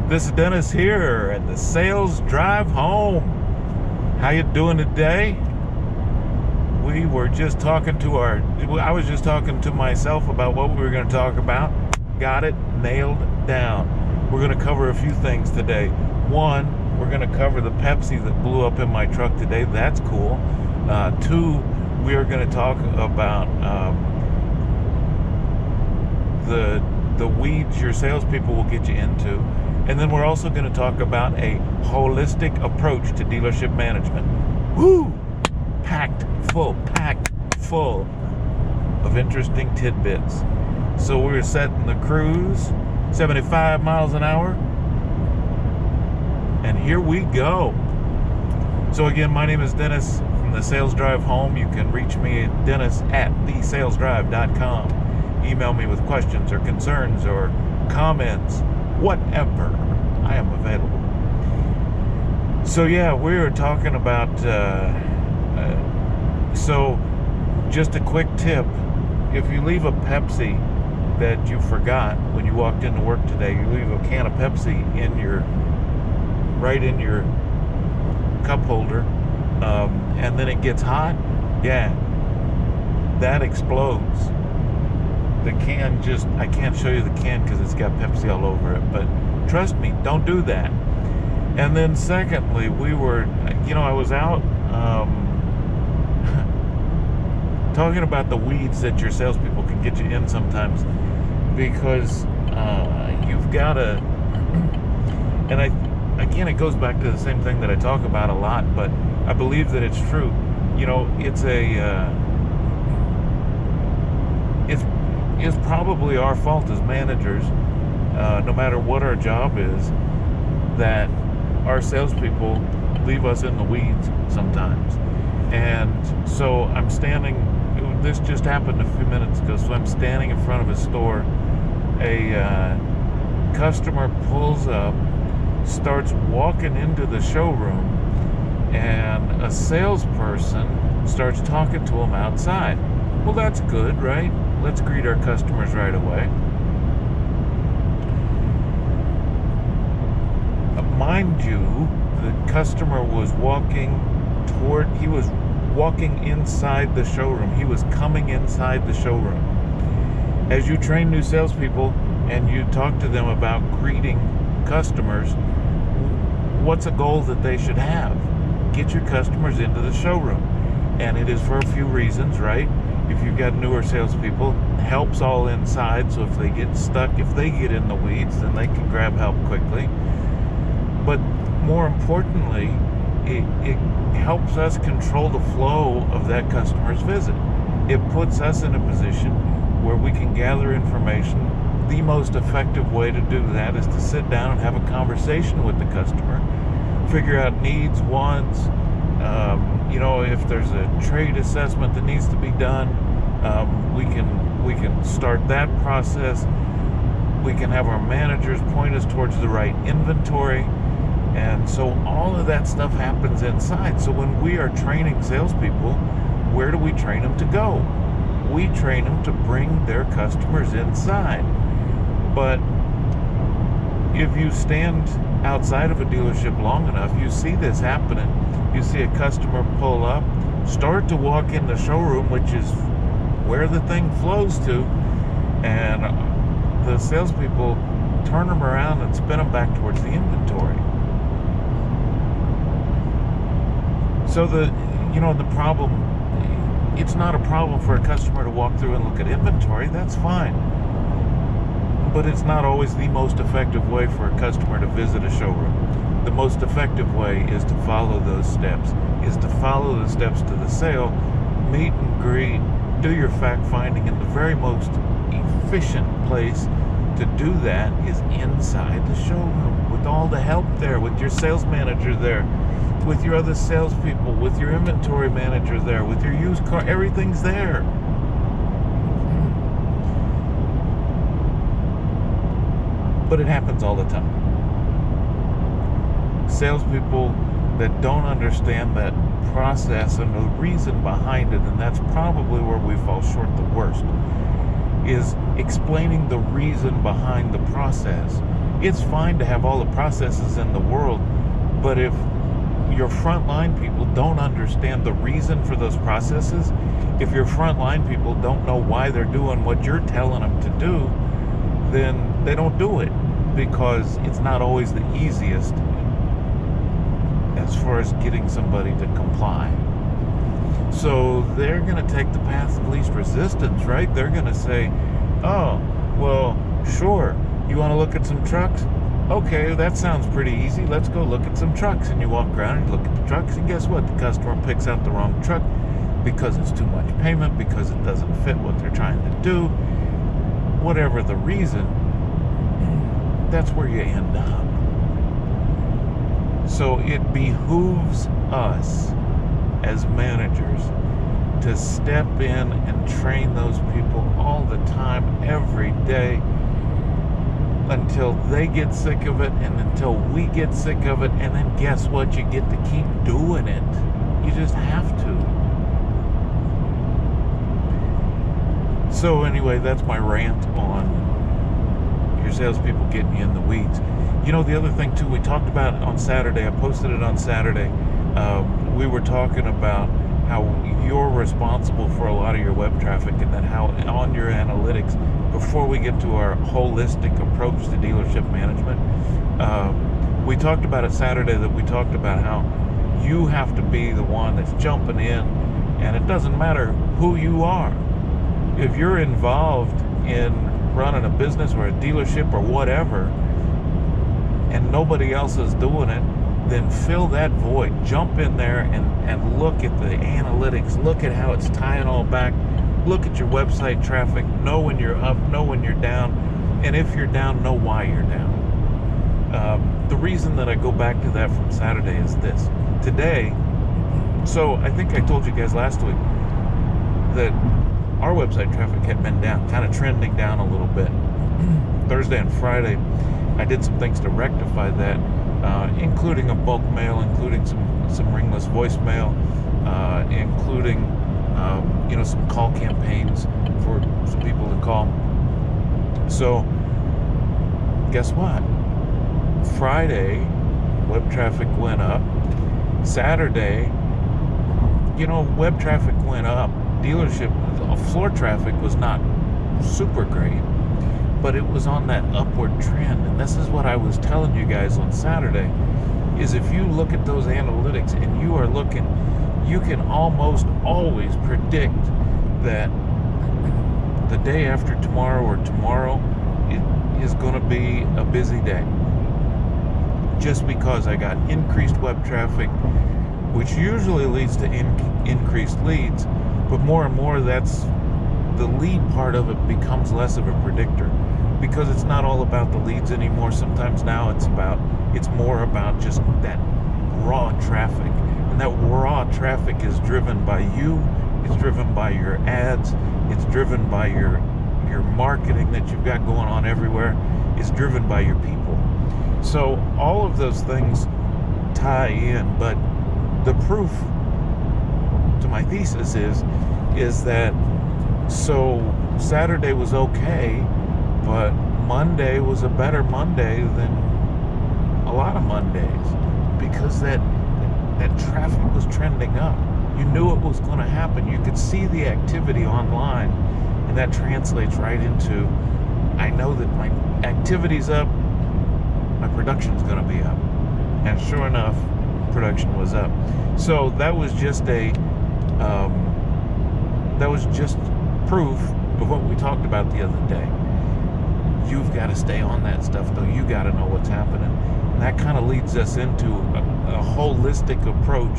This is Dennis here at the Sales Drive Home. How you doing today? We were just talking to I was just talking to myself about what we were going to talk about. Got it nailed down. We're going to cover a few things today. One, we're going to cover the Pepsi that blew up in my truck today. That's cool. Two, we are going to talk about the weeds your salespeople will get you into. And then we're also going to talk about a holistic approach to dealership management. Woo! Packed full of interesting tidbits. So we're setting the cruise, 75 miles an hour. And here we go. So again, my name is Dennis from the Sales Drive Home. You can reach me at dennis@thesalesdrive.com. Email me with questions or concerns or comments. Whatever, I am available. So yeah, we were talking about so just a quick tip: if you leave a Pepsi that you forgot when you walked into work today, you leave a can of Pepsi right in your cup holder, and then it gets hot, yeah, that explodes. The can I can't show you the can because it's got Pepsi all over it, but trust me, don't do that. And then secondly, I was out talking about the weeds that your salespeople can get you in sometimes, because you've got to, and again, it goes back to the same thing that I talk about a lot, but I believe that it's true. It's probably our fault as managers, no matter what our job is, that our salespeople leave us in the weeds sometimes. And so this just happened a few minutes ago, so I'm standing in front of a store. A customer pulls up, starts walking into the showroom, and a salesperson starts talking to him outside. Well, that's good, right? Let's greet our customers right away. Mind you, the customer was walking inside the showroom. He was coming inside the showroom. As you train new salespeople and you talk to them about greeting customers, what's a goal that they should have? Get your customers into the showroom. And it is for a few reasons, right? If you've got newer salespeople, help's all inside, so if they get stuck, if they get in the weeds, then they can grab help quickly. But more importantly, it helps us control the flow of that customer's visit. It puts us in a position where we can gather information. The most effective way to do that is to sit down and have a conversation with the customer, figure out needs, wants. If there's a trade assessment that needs to be done, we can start that process. We can have our managers point us towards the right inventory. And so all of that stuff happens inside. So when we are training salespeople, where do we train them to go? We train them to bring their customers inside. But if you stand outside of a dealership long enough, you see this happening. You see a customer pull up, start to walk in the showroom, which is where the thing flows to, and the salespeople turn them around and spin them back towards the inventory. So the problem, it's not a problem for a customer to walk through and look at inventory. That's fine. But it's not always the most effective way for a customer to visit a showroom. The most effective way is to follow those steps, to the sale, meet and greet, do your fact finding, and the very most efficient place to do that is inside the showroom, with all the help there, with your sales manager there, with your other salespeople, with your inventory manager there, with your used car, everything's there. But it happens all the time. Salespeople that don't understand that process and the reason behind it, and that's probably where we fall short the worst, is explaining the reason behind the process. It's fine to have all the processes in the world, but if your frontline people don't understand the reason for those processes, if your frontline people don't know why they're doing what you're telling them to do, then they don't do it, because it's not always the easiest as far as getting somebody to comply. So they're going to take the path of least resistance, right? They're going to say, oh, well, sure, you want to look at some trucks? Okay, that sounds pretty easy. Let's go look at some trucks. And you walk around and you look at the trucks, and guess what? The customer picks out the wrong truck because it's too much payment, because it doesn't fit what they're trying to do. Whatever the reason, that's where you end up. So it behooves us as managers to step in and train those people all the time, every day, until they get sick of it, and until we get sick of it, and then guess what? You get to keep doing it. You just have to. So anyway, that's my rant on your salespeople getting you in the weeds. You know, the other thing too, we talked about on Saturday, I posted it on Saturday, we were talking about how you're responsible for a lot of your web traffic, and then how on your analytics, before we get to our holistic approach to dealership management, we talked about it Saturday, that we talked about how you have to be the one that's jumping in, and it doesn't matter who you are. If you're involved in running a business or a dealership or whatever, and nobody else is doing it, then fill that void. Jump in there and look at the analytics. Look at how it's tying all back. Look at your website traffic. Know when you're up, know when you're down. And if you're down, know why you're down. The reason that I go back to that from Saturday is this. Today, so I think I told you guys last week that our website traffic had been down, kind of trending down a little bit. Thursday and Friday, I did some things to rectify that, including a bulk mail, including some ringless voicemail, including some call campaigns for some people to call. So guess what? Friday, web traffic went up. Saturday, web traffic went up. Dealership floor traffic was not super great, but it was on that upward trend. And this is what I was telling you guys on Saturday, is if you look at those analytics and you are looking, you can almost always predict that the day after tomorrow or tomorrow is going to be a busy day, just because I got increased web traffic, which usually leads to increased leads. But more and more, that's the lead part of it becomes less of a predictor, because it's not all about the leads anymore. Sometimes now it's more about just that raw traffic, and that raw traffic is driven by you. It's driven by your ads. It's driven by your marketing that you've got going on everywhere. It's driven by your people. So all of those things tie in, but the proof to my thesis is that, so Saturday was okay, but Monday was a better Monday than a lot of Mondays, because that traffic was trending up. You knew it was going to happen. You could see the activity online, and that translates right into, I know that my activity's up, my production's going to be up. And sure enough, production was up. So that was just proof of what we talked about the other day. You've got to stay on that stuff, though. You got to know what's happening. And that kind of leads us into a holistic approach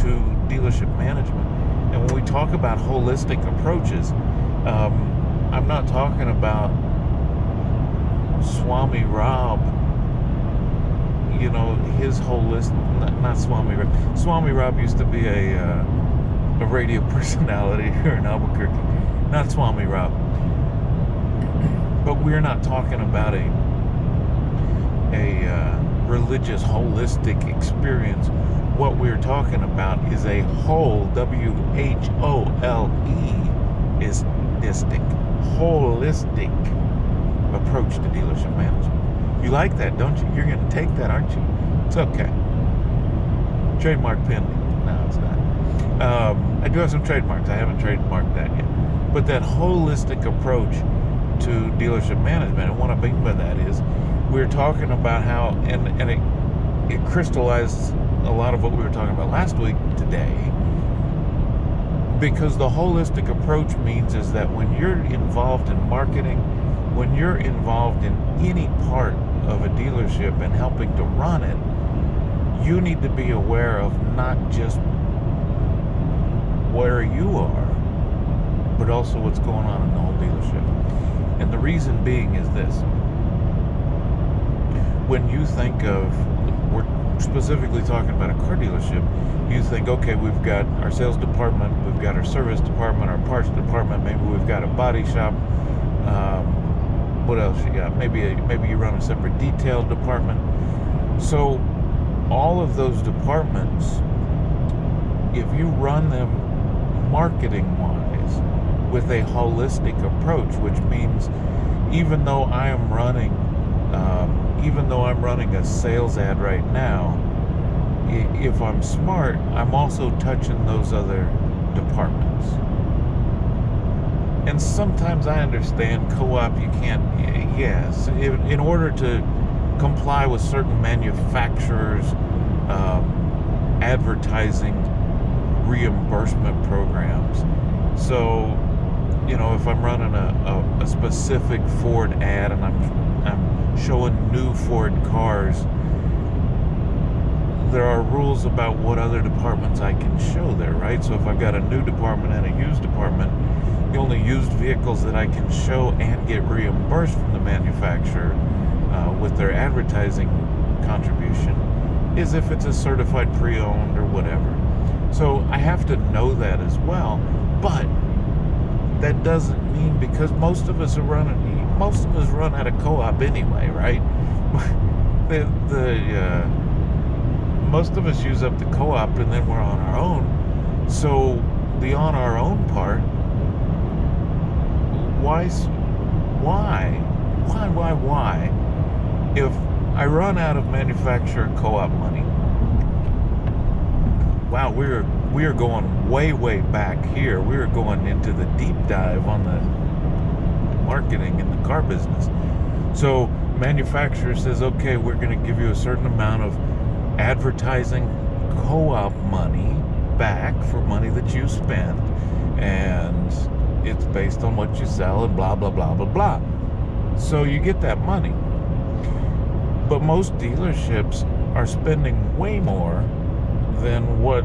to dealership management. And when we talk about holistic approaches, I'm not talking about Swami Rob, his holistic, not Swami Rob. Swami Rob used to be a radio personality here in Albuquerque. Not Swami Rob. But we're not talking about a religious, holistic experience. What we're talking about is a whole, W-H-O-L-E, holistic approach to dealership management. You like that, don't you? You're going to take that, aren't you? It's okay. Trademark pending. No, it's not. I do have some trademarks. I haven't trademarked that yet. But that holistic approach to dealership management, and what I mean by that is we're talking about how, and it crystallized a lot of what we were talking about last week today, because the holistic approach means is that when you're involved in marketing, when you're involved in any part of a dealership and helping to run it, you need to be aware of not just where you are, but also what's going on in the whole dealership. And the reason being is this. When you think of, we're specifically talking about a car dealership, you think, okay, we've got our sales department, we've got our service department, our parts department, maybe we've got a body shop. What else you got? Maybe you run a separate detail department. So all of those departments, if you run them marketing-wise with a holistic approach, which means even though I'm running a sales ad right now, if I'm smart, I'm also touching those other departments. And sometimes I understand co-op, you can't, yes, in order to comply with certain manufacturers' advertising reimbursement programs. So, if I'm running a specific Ford ad and I'm showing new Ford cars, there are rules about what other departments I can show there, right? So if I've got a new department and a used department, the only used vehicles that I can show and get reimbursed from the manufacturer with their advertising contribution is if it's a certified pre-owned or whatever. So I have to know that as well, but that doesn't mean, because most of us run at a co-op anyway, right? Most of us use up the co-op and then we're on our own. So the on our own part, why? If I run out of manufacturer co-op money, wow, we are going way back here. We are going into the deep dive on the marketing in the car business. So manufacturer says, okay, we're going to give you a certain amount of advertising co-op money back for money that you spend, and it's based on what you sell and blah blah blah blah blah. So you get that money. But most dealerships are spending way more than what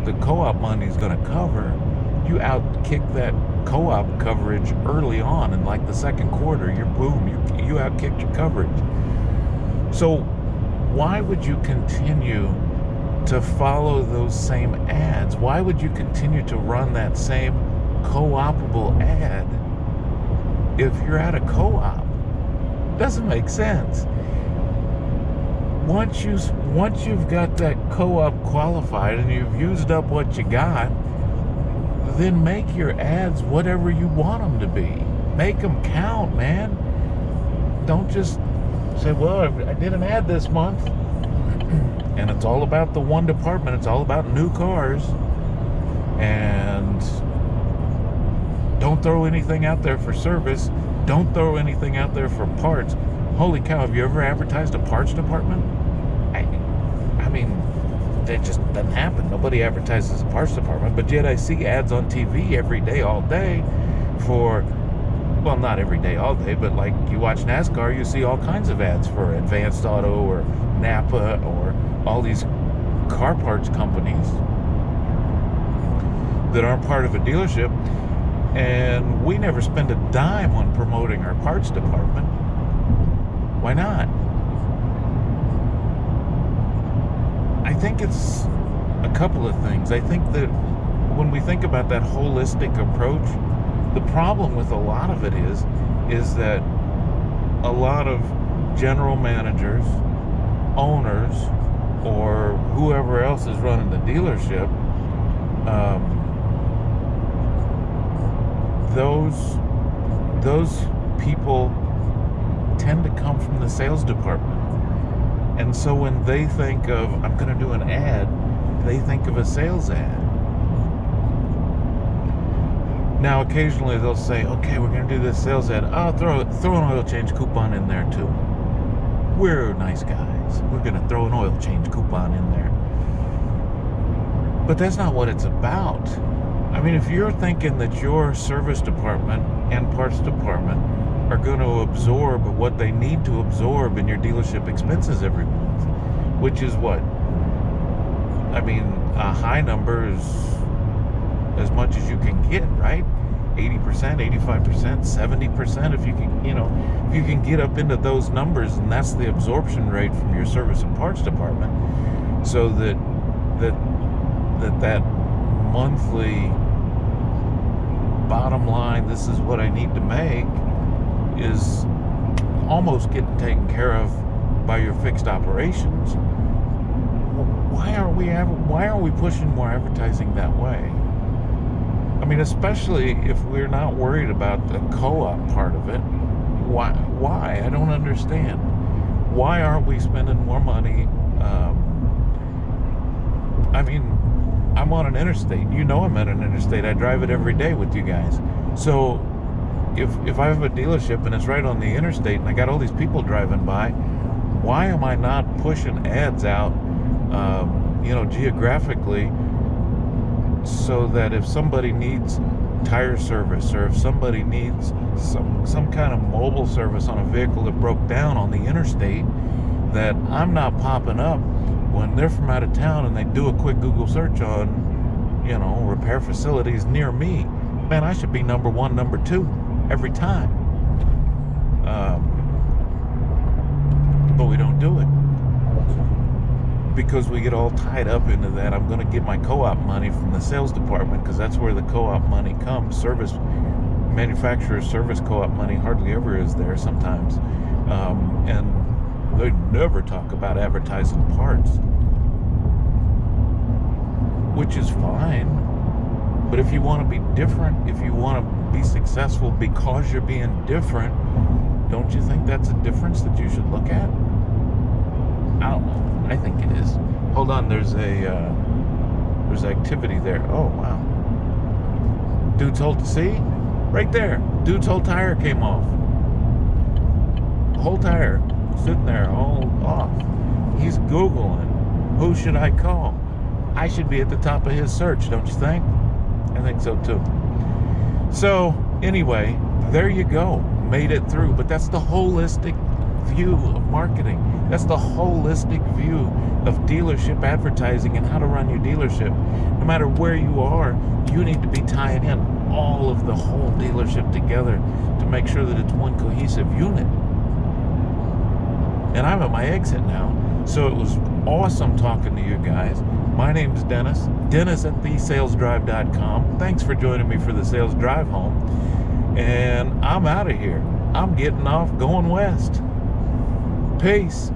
the co-op money is going to cover. You outkick that co-op coverage early on in like the second quarter. You outkicked your coverage. So why would you continue to follow those same ads? Why would you continue to run that same co-opable ad if you're at a co-op? Doesn't make sense. Once you've got that co-op qualified and you've used up what you got, then make your ads whatever you want them to be. Make them count, man. Don't just say, well, I did an ad this month and it's all about the one department. It's all about new cars, and don't throw anything out there for service. Don't throw anything out there for parts. Holy cow, have you ever advertised a parts department? I mean, that just doesn't happen. Nobody advertises a parts department, but yet I see ads on TV every day, all day for, well, not every day, all day, but like you watch NASCAR, you see all kinds of ads for Advanced Auto or Napa or all these car parts companies that aren't part of a dealership, and we never spend a dime on promoting our parts department. Why not? I think it's a couple of things. I think that when we think about that holistic approach, the problem with a lot of it is that a lot of general managers, owners, or whoever else is running the dealership, those people tend to come from the sales department. And so when they think of, I'm going to do an ad, they think of a sales ad. Now, occasionally they'll say, okay, we're going to do this sales ad. Oh, throw an oil change coupon in there too. We're nice guys. We're going to throw an oil change coupon in there. But that's not what it's about. I mean, if you're thinking that your service department and parts department are going to absorb what they need to absorb in your dealership expenses every month, which is what? I mean, a high number is as much as you can get, right? 80%, 85%, 70%, if you can, if you can get up into those numbers, and that's the absorption rate from your service and parts department, so that monthly bottom line, this is what I need to make, is almost getting taken care of by your fixed operations. Why aren't we pushing more advertising that way? I mean, especially if we're not worried about the co-op part of it. Why? I don't understand. Why aren't we spending more money? I mean, I'm on an interstate. I'm at an interstate. I drive it every day with you guys. So if I have a dealership and it's right on the interstate and I got all these people driving by, why am I not pushing ads out, geographically, so that if somebody needs tire service, or if somebody needs some kind of mobile service on a vehicle that broke down on the interstate, that I'm not popping up when they're from out of town and they do a quick Google search on, repair facilities near me. Man, I should be number one, number two every time. But we don't do it because we get all tied up into that. I'm going to get my co-op money from the sales department because that's where the co-op money comes. Manufacturer service co-op money hardly ever is there sometimes. And they never talk about advertising parts, which is fine. But if you want to be different, if you want to be successful because you're being different, don't you think that's a difference that you should look at? I don't know. I think it is. Hold on, there's activity there. Oh, wow. Dude's whole, see? Right there. Dude's whole tire came off. Whole tire sitting there all off. He's Googling, who should I call? I should be at the top of his search, don't you think? I think so too. So anyway, there you go. Made it through. But that's the holistic view of marketing. That's the holistic view of dealership advertising and how to run your dealership. No matter where you are, you need to be tying in all of the whole dealership together to make sure that it's one cohesive unit. And I'm at my exit now. So it was awesome talking to you guys. My name is Dennis at thesalesdrive.com. Thanks for joining me for the Sales Drive Home. And I'm out of here. I'm getting off, going west. Peace.